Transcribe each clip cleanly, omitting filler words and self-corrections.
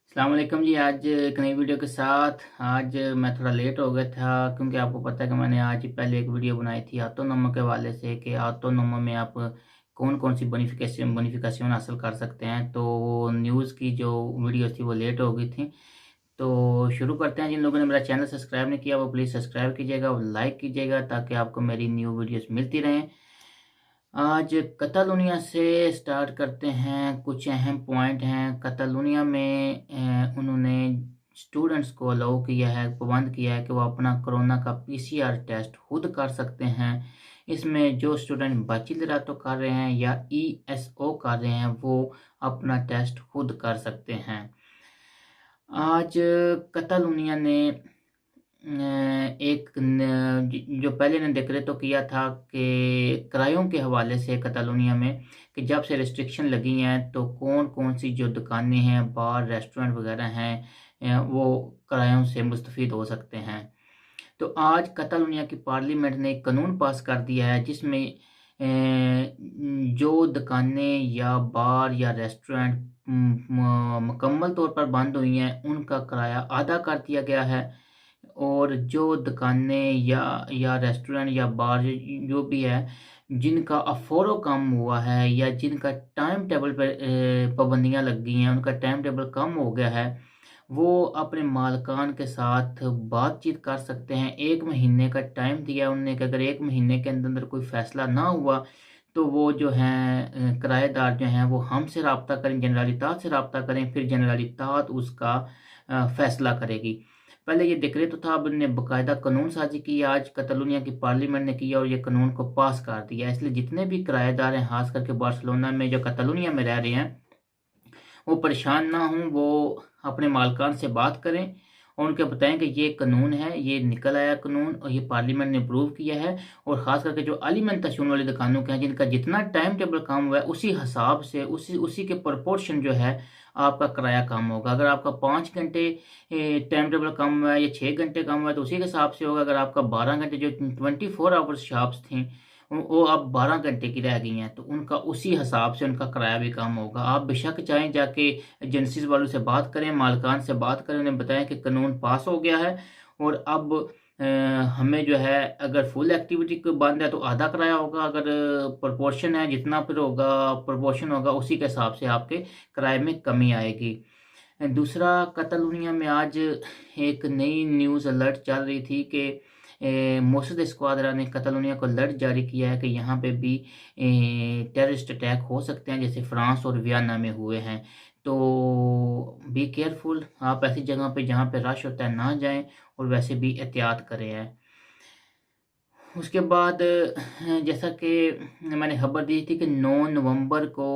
अस्सलाम वालेकुम जी। आज एक नई वीडियो के साथ। आज मैं थोड़ा लेट हो गया था क्योंकि आपको पता है कि मैंने आज ही पहले एक वीडियो बनाई थी ऑटोनोमो के हवाले से कि ऑटोनोमो में आप कौन कौन सी बोनिफिकेशन हासिल कर सकते हैं। तो न्यूज़ की जो वीडियो थी वो लेट हो गई थी। तो शुरू करते हैं। जिन लोगों ने मेरा चैनल सब्सक्राइब नहीं किया वो प्लीज़ सब्सक्राइब कीजिएगा और लाइक कीजिएगा ताकि आपको मेरी न्यू वीडियोस मिलती रहें। आज कतालुनिया से स्टार्ट करते हैं। कुछ अहम पॉइंट हैं। कतालुनिया में उन्होंने स्टूडेंट्स को अलाउ किया है, पाबंद किया है कि वो अपना कोरोना का पीसीआर टेस्ट खुद कर सकते हैं। इसमें जो स्टूडेंट बाचिलरातो कर रहे हैं या ईएसओ कर रहे हैं वो अपना टेस्ट खुद कर सकते हैं। आज कतालुनिया ने एक जो पहले ने डिक्लेयर तो किया था कि किरायों के हवाले से कतालुनिया में कि जब से रिस्ट्रिक्शन लगी हैं तो कौन कौन सी जो दुकानें हैं, बार, रेस्टोरेंट वगैरह हैं, वो किरायों से मुस्तफ़ीद हो सकते हैं। तो आज कतालुनिया की पार्लियामेंट ने एक कानून पास कर दिया है जिसमें जो दुकानें या बार या रेस्टोरेंट मुकम्मल तौर पर बंद हुई हैं उनका किराया आधा कर दिया गया है। और जो दुकानें या रेस्टोरेंट या बार जो भी है जिनका अफोरो कम हुआ है या जिनका टाइम टेबल पे पाबंदियाँ लग गई हैं, उनका टाइम टेबल कम हो गया है, वो अपने मालकान के साथ बातचीत कर सकते हैं। 1 महीने का टाइम दिया है उन्होंने कि अगर 1 महीने के अंदर कोई फ़ैसला ना हुआ तो वो जो हैं किराएदार जो हैं वो हमसे राब्ता करें, जनरल इत्तेहाद से राब्ता करें, फिर जनरल इत्तेहाद उसका फ़ैसला करेगी। पहले ये डिक्रेट तो था, अब इन्होंने बाकायदा कानून साज़ी की। आज कतालुनिया की पार्लियामेंट ने किया और ये कानून को पास कर दिया। इसलिए जितने भी किराएदार हैं, ख़ास करके बार्सिलोना में जो कतालुनिया में रह रहे हैं, वो परेशान ना हों, वो अपने मालकान से बात करें और उनको बताएं कि ये कानून है, ये निकल आया कानून और ये पार्लियामेंट ने अप्रूव किया है। और ख़ास करके जो अलीमेंताशन वाली दुकानों के हैं जिनका जितना टाइम टेबल काम हुआ है उसी हिसाब से उसी के प्रोपोर्शन जो है आपका किराया कम होगा। अगर आपका 5 घंटे टाइम टेबल कम हुआ है या 6 घंटे कम हुआ है तो उसी के हिसाब से होगा। अगर आपका 12 घंटे जो 24 आवर्स शॉप्स थी वो अब 12 घंटे की रह गई हैं तो उनका उसी हिसाब से उनका किराया भी कम होगा। आप बेशक चाहें जाके एजेंसीज़ वालों से बात करें, मालकान से बात करें, उन्हें बताएं कि कानून पास हो गया है और अब हमें जो है अगर फुल एक्टिविटी को बंद है तो आधा किराया होगा, अगर प्रोपोर्शन है जितना फिर होगा प्रोपोर्शन होगा उसी के हिसाब से आपके किराए में कमी आएगी। दूसरा, कतालुनिया में आज एक नई न्यूज़ अलर्ट चल रही थी कि मोसद स्क्वाड्रा ने कतालुनिया को अलर्ट जारी किया है कि यहाँ पे भी टेररिस्ट अटैक हो सकते हैं जैसे फ्रांस और वियना में हुए हैं। तो बी केयरफुल, आप ऐसी जगह पे जहाँ पे रश होता है ना जाएं और वैसे भी एहतियात करें हैं। उसके बाद जैसा कि मैंने खबर दी थी कि 9 नवंबर को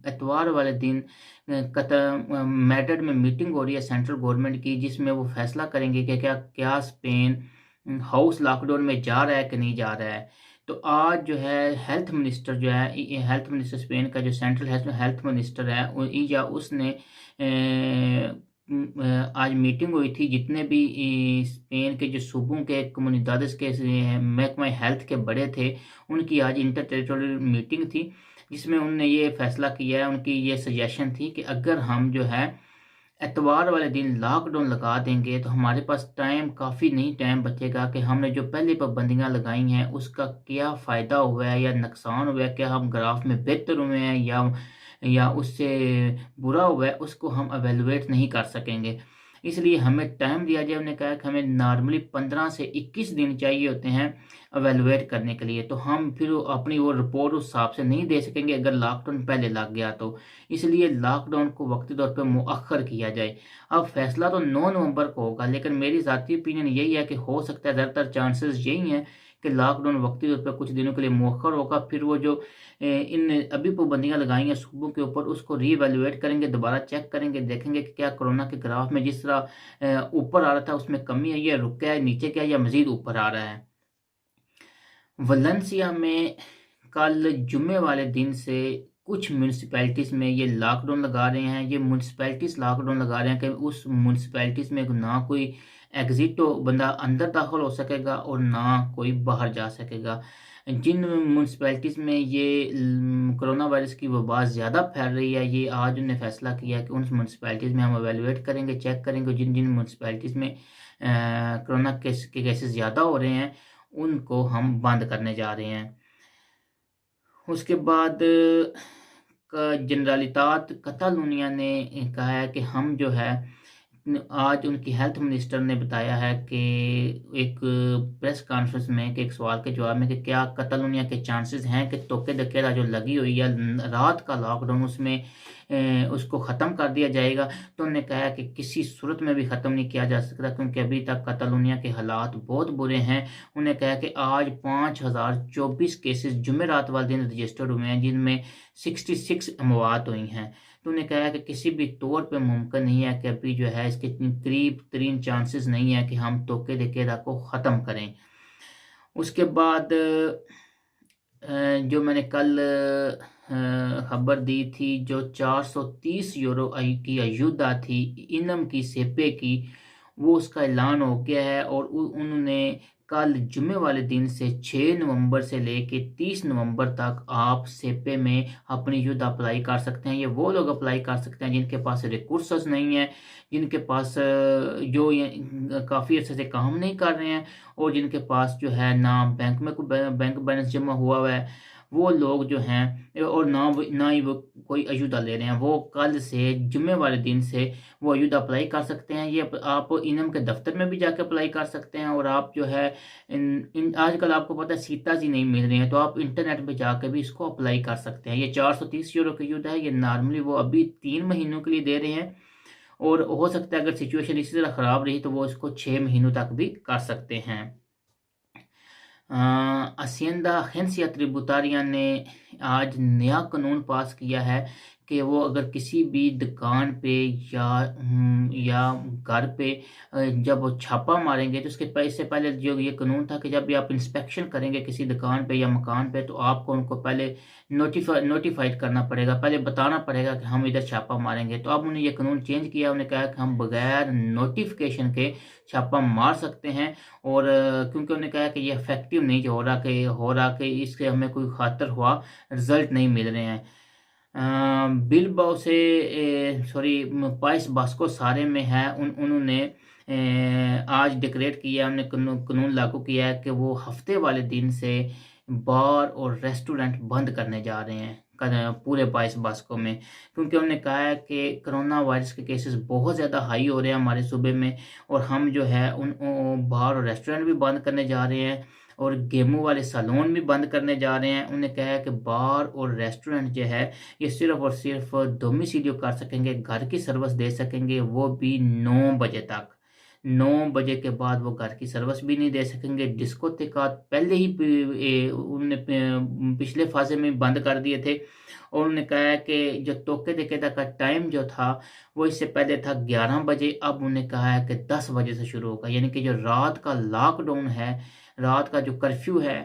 इतवार वाले दिन मैड्रिड में मीटिंग हो रही है सेंट्रल गवर्नमेंट की जिसमें वो फैसला करेंगे कि क्या क्या स्पेन हाउस लॉकडाउन में जा रहा है कि नहीं जा रहा है। तो आज जो है हेल्थ मिनिस्टर जो है हेल्थ मिनिस्टर स्पेन का जो सेंट्रल हेल्थ मिनिस्टर है ईजा उसने आज मीटिंग हुई थी। जितने भी स्पेन के जो सूबों के कम्युनिदादेस के महकमा हेल्थ के बड़े थे उनकी आज इंटर टेरिटोरियल मीटिंग थी जिसमें उन्होंने ये फैसला किया है। उनकी ये सजेशन थी कि अगर हम जो है एतवार वाले दिन लॉकडाउन लगा देंगे तो हमारे पास टाइम काफ़ी नहीं टाइम बचेगा कि हमने जो पहले पाबंदियाँ लगाई हैं उसका क्या फ़ायदा हुआ है या नुकसान हुआ है, क्या हम ग्राफ में बेहतर हुए हैं या उससे बुरा हुआ है, उसको हम एवेलुएट नहीं कर सकेंगे। इसलिए हमें टाइम दिया जाए। उन्होंने कहा कि हमें नॉर्मली 15 से 21 दिन चाहिए होते हैं एवेलुएट करने के लिए, तो हम फिर अपनी वो रिपोर्ट उस हिसाब से नहीं दे सकेंगे अगर लॉकडाउन पहले लग गया तो। इसलिए लॉकडाउन को वक्ती तौर पे मुअख्खर किया जाए। अब फैसला तो 9 नवंबर को होगा लेकिन मेरी ज़ाती ओपिनियन यही है कि हो सकता है ज़्यादातर चांसेस यही हैं कि लॉकडाउन वक्ती तौर पे कुछ दिनों के लिए मुअख्खर होगा। फिर वो जो इन अभी पाबंदियाँ लगाई हैं सूबों के ऊपर उसको रीवैल्यूएट करेंगे, दोबारा चेक करेंगे, देखेंगे कि क्या कोरोना के ग्राफ में जिस तरह ऊपर आ रहा था उसमें कमी आई है, रुक गया है, नीचे क्या या मज़ीद ऊपर आ रहा है। वलेंसिया में कल जुम्मे वाले दिन से कुछ म्यूनसिपैलिटीज़ में ये लॉकडाउन लगा रहे हैं। ये म्यूनसिपैलिटीज़ लॉकडाउन लगा रहे हैं कि उस म्यूनसिपैलिटीज़ में ना कोई एग्जिट हो, बंदा अंदर दाखिल हो सकेगा और ना कोई बाहर जा सकेगा। जिन म्यूनसिपैलिटीज़ में ये कोरोना वायरस की वबा ज़्यादा फैल रही है, ये आज उन्होंने फैसला किया है कि उन म्यूनसिपैलिटीज़ में हम एवेलुएट करेंगे, चेक करेंगे जिन जिन म्यूनसिपैलिटीज़ में कोरोना के केसेस ज़्यादा हो रहे हैं उनको हम बंद करने जा रहे हैं। उसके बाद जनरलितात कतालुनिया ने कहा है कि हम जो है आज उनकी हेल्थ मिनिस्टर ने बताया है कि एक प्रेस कॉन्फ्रेंस में कि एक सवाल के जवाब में कि क्या कतालुनिया के चांसेस हैं कि टोके द केरा जो लगी हुई है रात का लॉकडाउन उसमें उसको ख़त्म कर दिया जाएगा। तो उन्होंने कहा कि किसी सूरत में भी ख़त्म नहीं किया जा सकता क्योंकि अभी तक कतालुनिया के हालात बहुत बुरे हैं। उन्होंने कहा कि आज 5024 केसेस जुमेरात वाले दिन रजिस्टर्ड हुए हैं जिनमें 66 अमवात हुई हैं। तो उन्होंने कहा कि किसी भी तौर पे मुमकिन नहीं है कि अभी जो है इसके करीब तरीन चांसेस नहीं है कि हम टोके द केरा को ख़त्म करें। उसके बाद जो मैंने कल खबर दी थी जो 430 यूरो की अयुदा थी इनम की सेपे की वो उसका ऐलान हो गया है और उन्होंने कल जुमे वाले दिन से 6 नवंबर से लेके 30 नवंबर तक आप सेपे में अपनी युद्ध अप्लाई कर सकते हैं। ये वो लोग अप्लाई कर सकते हैं जिनके पास रिसोर्सेज नहीं है, जिनके पास जो काफ़ी अच्छे से काम नहीं कर रहे हैं और जिनके पास जो है ना बैंक में कोई बैंक बैलेंस जमा हुआ है, वो लोग जो हैं और ना ही वो कोई अयुदा ले रहे हैं, वो कल से जुम्मे वाले दिन से वो अयुदा अप्लाई कर सकते हैं। ये आप इनम के दफ्तर में भी जाकर अप्लाई कर सकते हैं और आप जो है आजकल आपको पता है सीता जी नहीं मिल रही हैं तो आप इंटरनेट पे जाकर भी इसको अप्लाई कर सकते हैं। ये 430 यूरो का अयुदा है, ये नॉर्मली वो अभी 3 महीनों के लिए दे रहे हैं और हो सकता है अगर सिचुएशन इसी तरह ख़राब रही तो वो इसको 6 महीनों तक भी कर सकते हैं। असिएंदा एजेंसिया ट्रिब्यूटारिया ने आज नया कानून पास किया है कि वो अगर किसी भी दुकान पे या घर पे जब वो छापा मारेंगे तो इससे पहले जो ये कानून था कि जब भी आप इंस्पेक्शन करेंगे किसी दुकान पे या मकान पे तो आपको उनको पहले नोटिफाइड करना पड़ेगा, पहले बताना पड़ेगा कि हम इधर छापा मारेंगे। तो अब उन्होंने ये कानून चेंज किया, उन्होंने कहा कि हम बगैर नोटिफिकेशन के छापा मार सकते हैं और क्योंकि उन्होंने कहा कि ये इफेक्टिव नहीं हो रहा कि इससे हमें कोई खातर हुआ रिजल्ट नहीं मिल रहे हैं। बिलबाओ से सॉरी पाइस बास्को सारे में है उन्होंने आज डिक्लेयर किया, उन्होंने कानून लागू किया है कि वो हफ्ते वाले दिन से बार और रेस्टोरेंट बंद करने जा रहे हैं पूरे पाइस बास्को में, क्योंकि उन्होंने कहा है कि कोरोना वायरस के केसेस बहुत ज़्यादा हाई हो रहे हैं हमारे सूबे में और हम जो है उन बार और रेस्टोरेंट भी बंद करने जा रहे हैं और गेमों वाले सैलून भी बंद करने जा रहे हैं। उन्हें कहा है कि बार और रेस्टोरेंट जो है ये सिर्फ और सिर्फ डोमिसिलियो कर सकेंगे, घर की सर्विस दे सकेंगे, वो भी 9 बजे तक। 9 बजे के बाद वो घर की सर्विस भी नहीं दे सकेंगे। डिस्कोथेका पहले ही उन्होंने पिछले फाजे में बंद कर दिए थे और उन्होंने कहा है कि जो टोके देकेदा का टाइम जो था वो इससे पहले था 11 बजे, अब उन्होंने कहा है कि 10 बजे से शुरू होगा, यानी कि जो रात का लॉकडाउन है, रात का जो कर्फ्यू है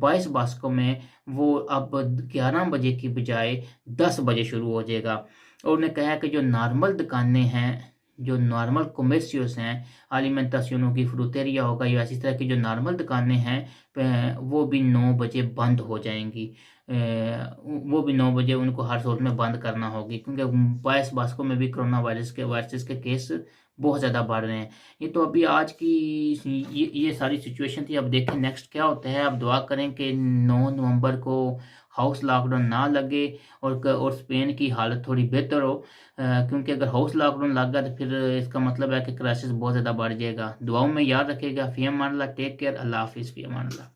22 बास्को में वो अब 11 बजे की बजाय 10 बजे शुरू हो जाएगा। और उन्होंने कहा कि जो नॉर्मल दुकानें हैं, जो नॉर्मल कॉमर्शियल्स हैं, अलिमेंटासियोनों की फ्रूटेरिया होगा या इसी तरह की जो नॉर्मल दुकानें हैं वो भी 9 बजे बंद हो जाएंगी। वो भी 9 बजे उनको हर सूरत में बंद करना होगी क्योंकि 22 बास्को में भी कोरोना वायरस के केस बहुत ज़्यादा बढ़ रहे हैं। ये तो अभी आज की ये सारी सिचुएशन थी। अब देखें नेक्स्ट क्या होता है। अब दुआ करें कि 9 नवंबर को हाउस लॉकडाउन ना लगे और स्पेन की हालत थोड़ी बेहतर हो, क्योंकि अगर हाउस लॉकडाउन लग गया तो फिर इसका मतलब है कि क्राइसिस बहुत ज़्यादा बढ़ जाएगा। दुआओं में याद रखिएगा। फ़ी अमान अल्लाह, टेक केयर, अल्लाह हाफिज़, फ़ी अमान अल्लाह।